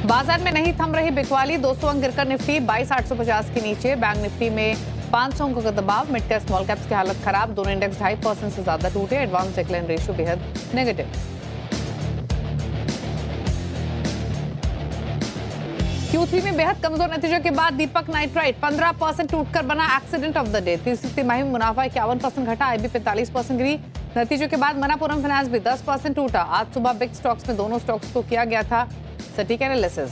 बाजार में नहीं थम रही बिकवाली, 200 अंक गिरकर निफ्टी 22,850 के नीचे। बैंक निफ्टी में 500 अंकों का दबाव। मिड कैप स्मॉल कैप्स की हालत खराब, दोनों इंडेक्स 2.5% से ज्यादा टूटे। एडवांस डिक्लाइन रेशियो बेहद नेगेटिव। Q3 में बेहद कमजोर नतीजों के बाद दीपक नाइट्राइट 15% टूटकर बना एक्सीडेंट ऑफ द डे। तीसरी तिमाही में मुनाफा 51% घटा, आईबी 45% गिरी। नतीजों के बाद मनापुरम फाइनेंस भी 10% टूटा। आज सुबह बिग स्टॉक्स में दोनों स्टॉक्स को किया गया था सटीक एनालिसिस।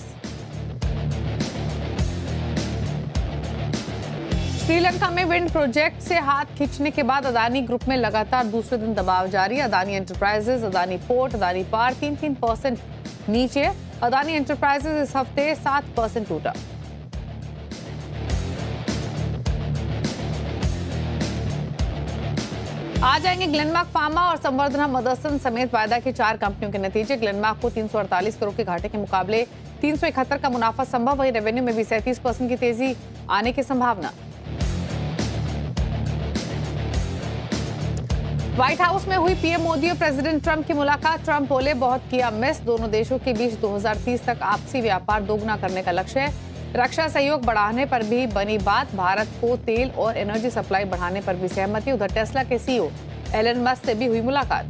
श्रीलंका में विंड प्रोजेक्ट से हाथ खींचने के बाद अदानी ग्रुप में लगातार दूसरे दिन दबाव जारी। Adani enterprises, Adani port, Adani power 3% नीचे। अदानी एंटरप्राइजेज इस हफ्ते 7% टूटा। आ जाएंगे ग्लेनमार्क फार्मा और संवर्धना मदरसन समेत वायदा की 4 कंपनियों के नतीजे। ग्लेनमार्क को 348 करोड़ के घाटे के मुकाबले 371 का मुनाफा संभव। वही रेवेन्यू में भी 37% की तेजी आने की संभावना। व्हाइट हाउस में हुई पीएम मोदी और प्रेसिडेंट ट्रंप की मुलाकात। ट्रंप बोले बहुत किया मिस, दोनों देशों के बीच 2030 तक आपसी व्यापार दोगुना करने का लक्ष्य है। रक्षा सहयोग बढ़ाने पर भी बनी बात। भारत को तेल और एनर्जी सप्लाई बढ़ाने पर भी सहमति। उधर टेस्ला के सीईओ एलन मस्क से भी हुई मुलाकात।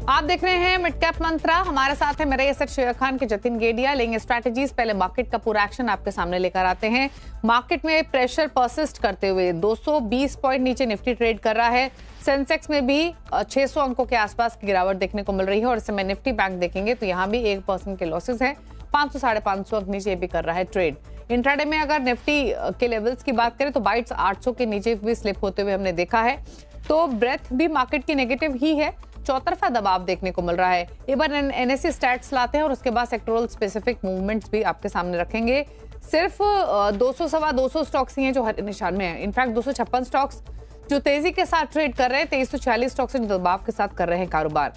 आप देख रहे हैं मिड कैप मंत्रा। हमारे साथ है मेरे एसेट शेयर खान के जतिन गेडिया। लेंगे स्ट्रैटेजीज। पहले मार्केट का पूरा एक्शन आपके सामने लेकर आते हैं। मार्केट में प्रेशर परसिस्ट करते हुए 220 पॉइंट नीचे निफ्टी ट्रेड कर रहा है। सेंसेक्स में भी 600 अंकों के आसपास की गिरावट देखने को मिल रही है। और इस समय निफ्टी बैंक देखेंगे तो यहाँ भी 1% के लॉसेस हैं। 500 साढ़े 500 अंक नीचे भी कर रहा है ट्रेड। इंट्राडे में अगर निफ्टी के लेवल्स की बात करें तो बाइट्स 800 के नीचे भी स्लिप होते हुए हमने देखा है। तो ब्रेथ भी मार्केट की नेगेटिव ही है। चौतरफा दबाव देखने को मिल रहा है। एक बार एनएससी स्टैट्स लाते हैं और उसके बाद सेक्टोरल स्पेसिफिक मूवमेंट्स भी आपके सामने रखेंगे। सिर्फ 200 सवा 200 स्टॉक्स ही हैं जो हर निशान में हैं। इनफैक्ट 256 स्टॉक्स जो तेजी के साथ ट्रेड कर रहे हैं, 2346 स्टॉक्स जो दबाव के साथ कर रहे हैं कारोबार।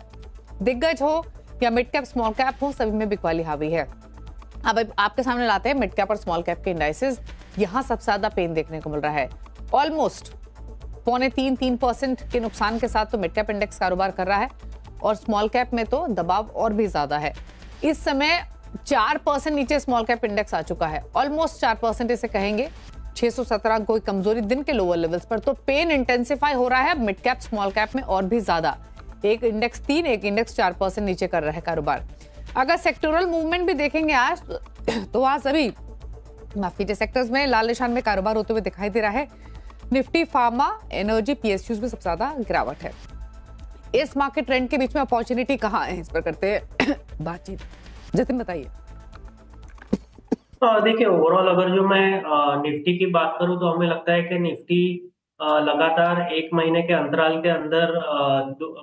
दिग्गज हो या मिड कैप स्मॉल कैप हो, सभी में बिकवाली हावी है। अब आपके सामने लाते हैं मिड कैप और स्मॉल कैप के इंडाइसेस। यहाँ सबसे ज्यादा पेन देखने को मिल रहा है। ऑलमोस्ट 2.3% के नुकसान के साथ तो मिड कैप इंडेक्स कारोबार कर रहा है और स्मॉल कैप में तो दबाव और भी ज्यादा है। इस समय 4% नीचे स्मॉल कैप इंडेक्स आ चुका है। ऑलमोस्ट 4% इसे कहेंगे। 617 कोई कमजोरी दिन के लोअर लेवल्स पर। तो पेन इंटेंसिफाई हो रहा है मिड कैप स्मॉल कैप में और भी ज्यादा। एक इंडेक्स 3, एक इंडेक्स 4% नीचे कर रहा है कारोबार। अगर सेक्टोरल मूवमेंट भी देखेंगे आज तो आज सभी माफी सेक्टर्स में लाल निशान में कारोबार होते हुए दिखाई दे रहा है। निफ्टी, फार्मा, एनर्जी, पीएसयूज में सबसे ज्यादा गिरावट है। इस मार्केट ट्रेंड के बीच में अपॉर्चुनिटी कहाँ है, इस पर करते हैं बातचीत। जतिन बताइए। देखिए ओवरऑल अगर जो मैं निफ्टी की बात करूं तो हमें लगता है कि निफ्टी लगातार 1 महीने के अंतराल के अंदर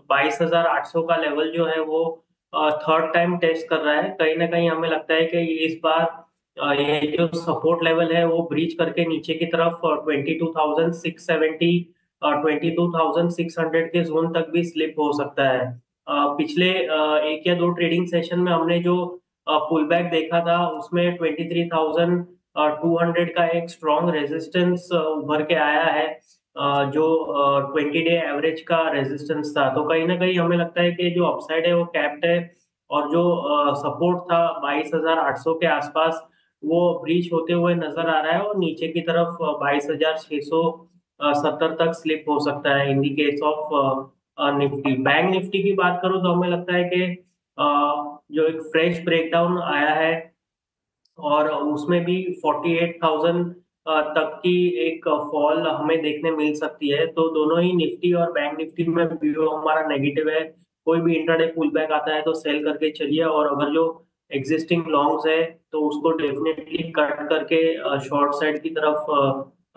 22,800 का लेवल जो है वो थर्ड टाइम टेस्ट कर रहा है। कहीं ना कहीं हमें लगता है कि इस बार ये जो सपोर्ट लेवल है वो ब्रीच करके नीचे की तरफ 22,670 22,600 के जोन तक भी स्लिप हो सकता है। पिछले 1 या 2 ट्रेडिंग सेशन में हमने जो पुल बैक देखा था उसमें 23,200 का एक स्ट्रॉन्ग रेजिस्टेंस उभर के आया है, जो 20 डे एवरेज का रेजिस्टेंस था। तो कहीं ना कहीं हमें लगता है कि जो अपसाइड है वो कैप्ड है और जो सपोर्ट था 22,800 के आसपास वो ब्रीच होते हुए नजर आ रहा है और नीचे की तरफ 22,670 तक स्लिप हो सकता है in the case of Nifty. Bank Nifty की बात करूं तो हमें लगता है कि जो एक फ्रेश ब्रेकडाउन आया है और उसमें भी 48,000 तक की एक फॉल हमें देखने मिल सकती है। तो दोनों ही निफ्टी और बैंक निफ्टी में व्यू हमारा नेगेटिव है। कोई भी इंट्राडे पुल बैक आता है तो सेल करके चलिए और अगर जो एग्जिस्टिंग लॉन्ग्स है तो उसको डेफिनेटली कट करके शॉर्ट साइड की तरफ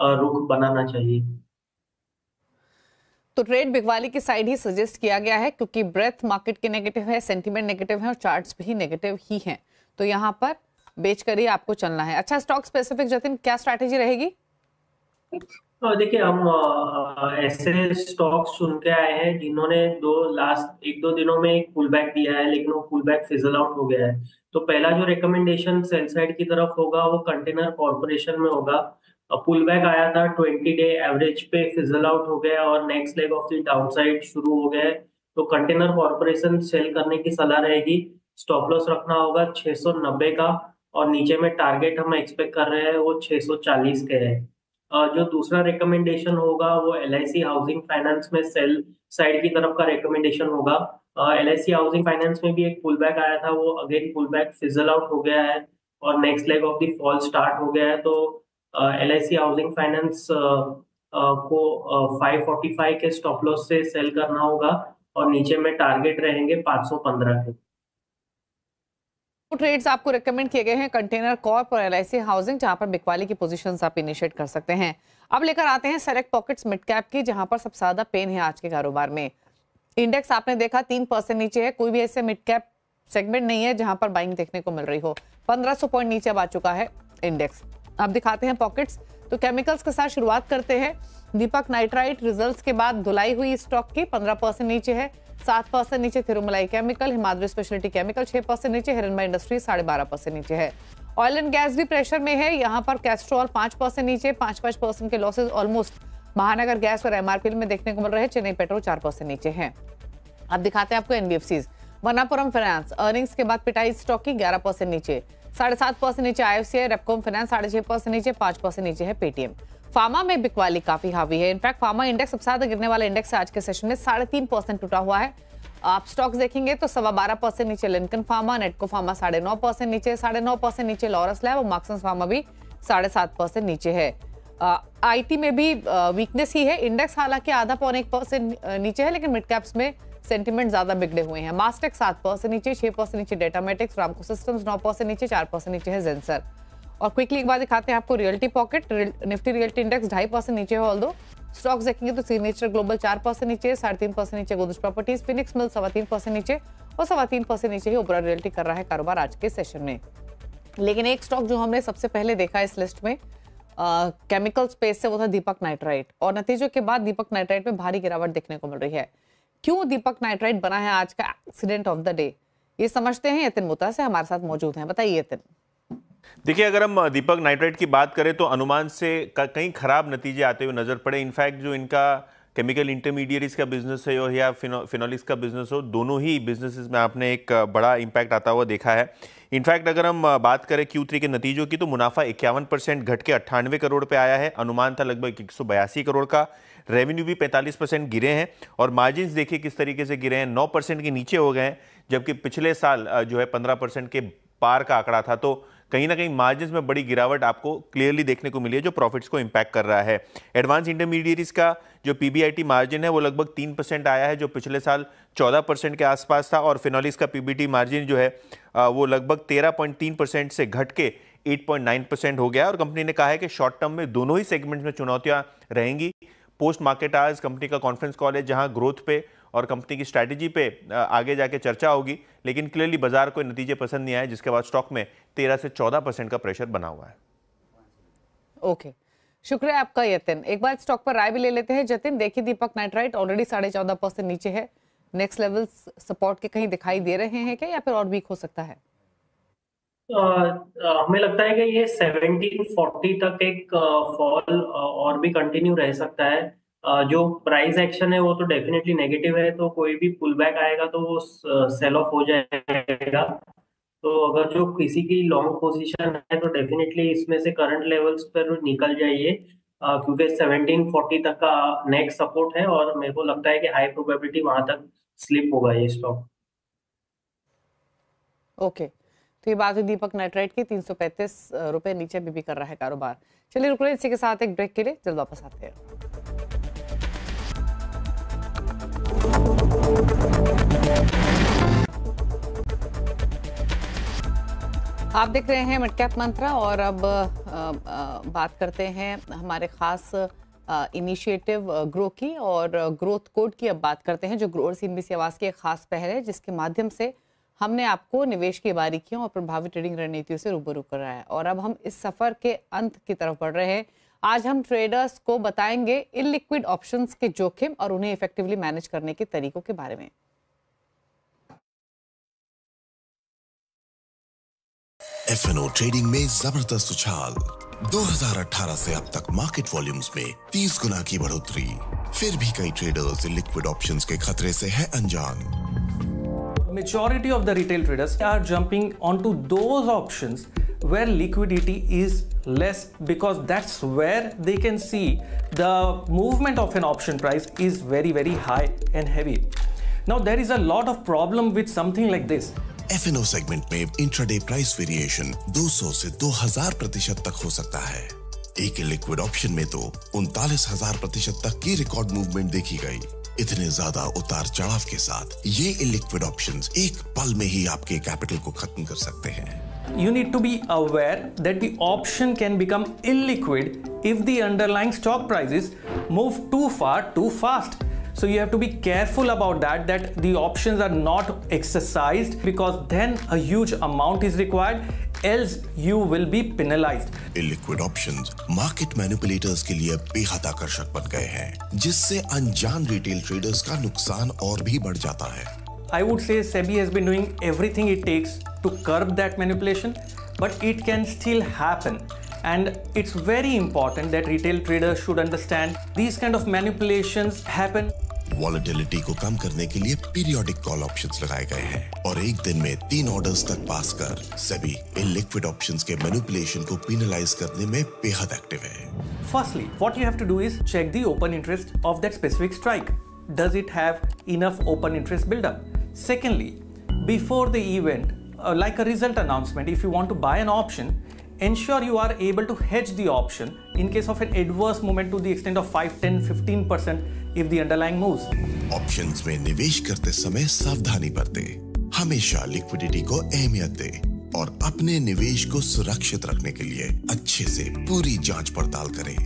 रुख बनाना चाहिए। तो ट्रेड बिकवाली की साइड ही सजेस्ट किया गया है क्योंकि ब्रेथ मार्केट के नेगेटिव है, सेंटीमेंट नेगेटिव है और चार्ट्स भी नेगेटिव ही हैं। तो यहाँ पर बेच कर ही आपको चलना है। अच्छा, स्टॉक स्पेसिफिक जतिन क्या स्ट्रैटेजी रहेगी? देखिए हम ऐसे स्टॉक्स चुन के आए हैं जिन्होंने लास्ट 1-2 दिनों में एक पुल बैक दिया है लेकिन वो पुल बैक फिजल आउट हो गया है। तो पहला जो रिकमेंडेशन सेल साइड की तरफ होगा वो कंटेनर कॉर्पोरेशन में होगा। पुल बैक आया था 20 डे एवरेज पे फिजल आउट हो गया और next leg of the downside शुरू हो गया है। तो कंटेनर कॉर्पोरेशन सेल करने की सलाह रहेगी। स्टॉप लॉस रखना होगा 690 का और नीचे में टारगेट हम एक्सपेक्ट कर रहे हैं वो 640 के है। जो दूसरा रिकमेंडेशन होगा वो एलआईसी हाउसिंग फाइनेंस में सेल साइड की तरफ का रिकमेंडेशन होगा। एलआईसी हाउसिंग फाइनेंस में भी एक पुल बैक आया था, वो again pull back fizzle out हो गया है और next leg of the fall start हो गया है। तो एलआईसी हाउसिंग फाइनेंस को 545 के स्टॉप लॉस से सेल करना होगा और नीचे में टारगेट रहेंगे 515 के। ट्रेड्स आपको रेकमेंड किए गए हैं कंटेनर कॉर्प और एलआईसी हाउसिंग, जहां पर बिकवाली की पोजीशंस आप इनिशिएट कर सकते हैं। अब लेकर आते हैं सेलेक्ट पॉकेट्स मिड कैप की, जहां पर सबसे ज्यादा पेन है आज के कारोबार में। इंडेक्स आपने देखा 3% नीचे है। कोई भी ऐसे मिड कैप सेगमेंट नहीं है जहां पर बाइंग देखने को मिल रही हो। 1500 पॉइंट नीचे अब आ चुका है इंडेक्स। अब दिखाते हैं पॉकेट्स। तो केमिकल्स के साथ शुरुआत करते हैं। दीपक नाइट्राइट रिजल्ट्स के बाद धुलाई हुई स्टॉक की 15% नीचे है। 7% नीचे Thirumalai chemical, Himadri speciality chemical 6% नीचे, हिरनबाई इंडस्ट्रीज 12.5% नीचे है। ऑयल एंड गैस भी प्रेशर में है। यहाँ पर कैस्ट्रॉल 5% नीचे, 5% के लॉसेज ऑलमोस्ट महानगर गैस और एमआरपीएल में देखने को मिल रहे हैं। चेन्नई पेट्रोल 4% नीचे है। अब दिखाते हैं आपको एनबीएफसीज। मनापुरम फाइनेंस अर्निंग्स के बाद पिटाई स्टॉक की 11% नीचे, 7.5% नीचे आईएफसीआई, रेपकोम फाइनेंस 6.5% नीचे, 5% नीचे है पेटीएम। फार्मा में बिकवाली काफी हावी है। इनफैक्ट फार्मा इंडेक्स सबसे ज्यादा गिरने वाला इंडेक्स है आज के सेशन में, 3.5% टूटा हुआ है। आप स्टॉक्स देखेंगे तो 12.25% नीचे लिंकन फार्मा, नेटको फार्मा 9.5% नीचे, 9.5% नीचे लॉरस लैब और मार्क्संस फार्मा भी 7.5% नीचे है। आईटी में भी वीकनेस ही है। इंडेक्स हालांकि 0.5-1% नीचे है, लेकिन मिड कैप्स में सेंटीमेंट ज्यादा बिगड़े हुए हैं। मास्टेक 7% नीचे, 6% नीचे डेटामेटिक्स, रामको सिस्टम्स 9% नीचे, 4% नीचे है जेंसर। और क्विकली एक बार दिखाते हैं आपको realty pocket. Nifty realty index 2.5% नीचे है। ऑल्दो स्टॉक्स देखेंगे तो सिग्नेचर ग्लोबल 4% नीचे, 3.5% नीचे गोदरेज प्रॉपर्टीज, फिनिक्स मिल 3.25% नीचे और 3.25% नीचे ही ओबरा रियल्टी कर रहा है कारोबार आज के सेशन में। लेकिन एक स्टॉक जो हमने सबसे पहले देखा इस लिस्ट में केमिकल स्पेस से, वो था दीपक नाइट्राइट। और नतीजों के बाद दीपक नाइट्राइट में भारी गिरावट देखने को मिल रही है। क्यों दीपक नाइट्राइट बना है आज का एक्सीडेंट ऑफ द डे, ये समझते हैं। यतिन मुता से हमारे साथ मौजूद हैं। बताइए यतिन। देखिए, अगर हम दीपक नाइट्राइट की बात करें तो अनुमान से कई खराब नतीजे आते हुए नजर पड़े। इनफैक्ट जो इनका केमिकल इंटरमीडिएट्स का बिजनेस है या फिनोलिक्स का बिजनेस हो, दोनों ही बिजनेसेस में आपने एक बड़ा इंपैक्ट आता हुआ देखा है। इनफैक्ट अगर हम बात करें Q3 के नतीजों की तो मुनाफा 51% घट के 98 करोड़ पे आया है। अनुमान था लगभग 182 करोड़ का। रेवेन्यू भी 45% गिरे हैं और मार्जिन्स देखिए किस तरीके से गिरे हैं, 9% के नीचे हो गए हैं, जबकि पिछले साल जो है 15% के पार का आंकड़ा था। तो कहीं ना कहीं मार्जिन्स में बड़ी गिरावट आपको क्लियरली देखने को मिली है, जो प्रॉफिट्स को इंपैक्ट कर रहा है। एडवांस इंटरमीडिएट्स का जो पीबीआईटी मार्जिन है वो लगभग 3% आया है, जो पिछले साल 14% के आसपास था। और फिनोलिक्स का पीबीटी मार्जिन जो है वो लगभग 13.3% से घट के 8.9% हो गया। और कंपनी ने कहा है कि शॉर्ट टर्म में दोनों ही सेगमेंट्स में चुनौतियां रहेंगी। पोस्ट मार्केट आज कंपनी का कॉन्फ्रेंस कॉल है, जहां ग्रोथ पे और कंपनी की स्ट्रैटेजी पे आगे जाके चर्चा होगी। लेकिन क्लियरली बाजार को नतीजे पसंद नहीं आए, जिसके बाद स्टॉक में 13 से 14% का प्रेशर बना हुआ है। ओके, शुक्रिया आपका यतिन। एक बार स्टॉक पर राय भी ले लेते हैं जतिन। देखिए दीपक नाइट्राइट ऑलरेडी 14.5% नीचे है। नेक्स्ट लेवल सपोर्ट के कहीं दिखाई दे रहे हैं क्या, या फिर और वीक हो सकता है? हमें लगता है कि ये 1740 तक एक फॉल और भी कंटिन्यू रह सकता है। जो प्राइस एक्शन है वो तो डेफिनेटली नेगेटिव है, तो कोई भी पुल बैक आएगा तो वो सेल ऑफ हो जाएगा। तो अगर जो किसी की लॉन्ग पोजीशन है तो डेफिनेटली इसमें से करंट लेवल्स पर निकल जाइए, क्योंकि 1740 तक का नेक्स्ट सपोर्ट है और मेरे को लगता है कि हाई प्रोबेबिलिटी वहां तक स्लिप होगा ये स्टॉक। ओके, तो ये बात हुई दीपक नाइट्राइट की। 335 रुपए नीचे भी कर रहा है कारोबार। चलिए रुक रहे इसी के साथ एक ब्रेक के लिए, जल्द वापस आते हैं। आप देख रहे हैं मिड कैप मंत्रा और अब बात करते हैं हमारे खास इनिशिएटिव ग्रो की और ग्रोथ कोड की। अब बात करते हैं जो ग्रोअर सीएनबीसी आवास की एक खास पहल है, जिसके माध्यम से हमने आपको निवेश की बारीकियों और प्रभावी ट्रेडिंग रणनीतियों से रूबरू कराया है। और अब हम इस सफर के अंत की तरफ बढ़ रहे हैं। आज हम ट्रेडर्स को बताएंगे इलिक्विड ऑप्शंस के जोखिम और उन्हें इफेक्टिवली मैनेज करने के तरीकों के बारे में। FNO ट्रेडिंग में जबरदस्त उछाल। 2018 से अब तक मार्केट वॉल्यूम्स में 30 गुना की बढ़ोतरी। फिर भी कई ट्रेडर्स लिक्विड ऑप्शंस के खतरे से है अनजान। Majority of the retail traders are jumping onto those options where liquidity is less, because that's where they can see the movement of an option price is very high and heavy. Now there is a lot of problem with something like this. FNO segment में intraday price variation 200 से 2000% तक हो सकता है। एक liquid option में तो 39,000% तक की रिकॉर्ड मूवमेंट देखी गई। इतने ज्यादा उतार चढ़ाव के साथ ये इलिक्विड ऑप्शंस एक पल में ही आपके कैपिटल को खत्म कर सकते हैं। You need to be aware that the option can become illiquid if the underlying stock prices move too far too fast. So you have to be careful about that the options are not exercised, because then a huge amount is required, else you will be penalized. illiquid options market manipulators के लिए बेहद आकर्षक बन गए हैं, जिससे अनजान retail traders का नुकसान और भी बढ़ जाता है। I would say SEBI has been doing everything it takes to curb that manipulation, but it can still happen. And it's very important that retail traders should understand these kind of manipulations happen. Volatility को कम करने के लिए periodic call options लगाए गए हैं और एक दिन में 3 ऑर्डर्स तक पास कर सेबी इलिक्विड ऑप्शंस के मैनिपुलेशन को पेनलाइज करने में बेहद एक्टिव है। Firstly, what you have to do is check the open interest of that specific strike. Does it have enough open interest buildup? Secondly, before the event, like a result announcement, if you want to buy an option, ensure you are able to hedge the option in case of an adverse movement to the extent of 5, 10, 15% if the underlying moves. Options में निवेश करते समय सावधानी बरते, हमेशा liquidity को अहमियत दे और अपने निवेश को सुरक्षित रखने के लिए अच्छे से पूरी जांच पड़ताल करें।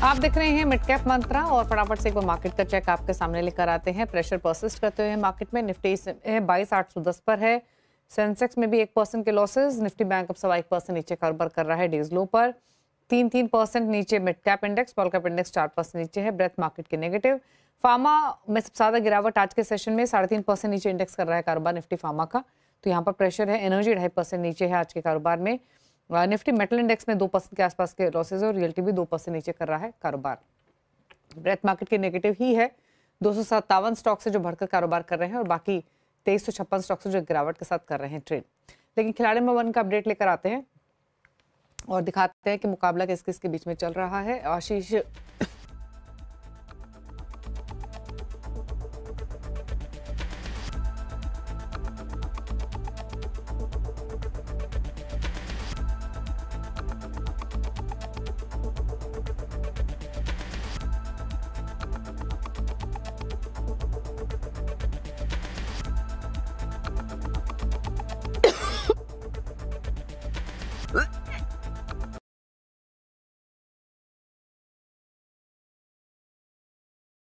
आप देख रहे हैं मिड कैप मंत्रा और फटाफट से एक बार मार्केट का चेक आपके सामने लेकर आते हैं। प्रेशर परसिस्ट करते हुए मार्केट में निफ्टी 22,810 पर है। सेंसेक्स में भी 1% के लॉसेस। निफ्टी बैंक अब 1% नीचे कारोबार कर रहा है डेज लो पर। 3% नीचे mid cap index, small cap index 4% नीचे है। ब्रेथ मार्केट के नेगेटिव। फार्मा में सबसे ज्यादा गिरावट आज के सेशन में 3.5% नीचे इंडेक्स कर रहा है कारोबार निफ्टी फार्मा का, तो यहाँ पर प्रेशर है। एनर्जी 2.5% नीचे है आज के कारोबार में। निफ्टी मेटल इंडेक्स में 2% के आसपास के लॉसेज और रियल्टी भी 2% नीचे कर रहा है कारोबार। ब्रेथ मार्केट के नेगेटिव ही है। 257 स्टॉक से जो बढ़कर कारोबार कर रहे हैं और बाकी 2356 स्टॉक से जो गिरावट के साथ कर रहे हैं ट्रेड। लेकिन खिलाड़ी नंबर 1 का अपडेट लेकर आते हैं और दिखाते हैं कि मुकाबला किस किस के बीच में चल रहा है। आशीष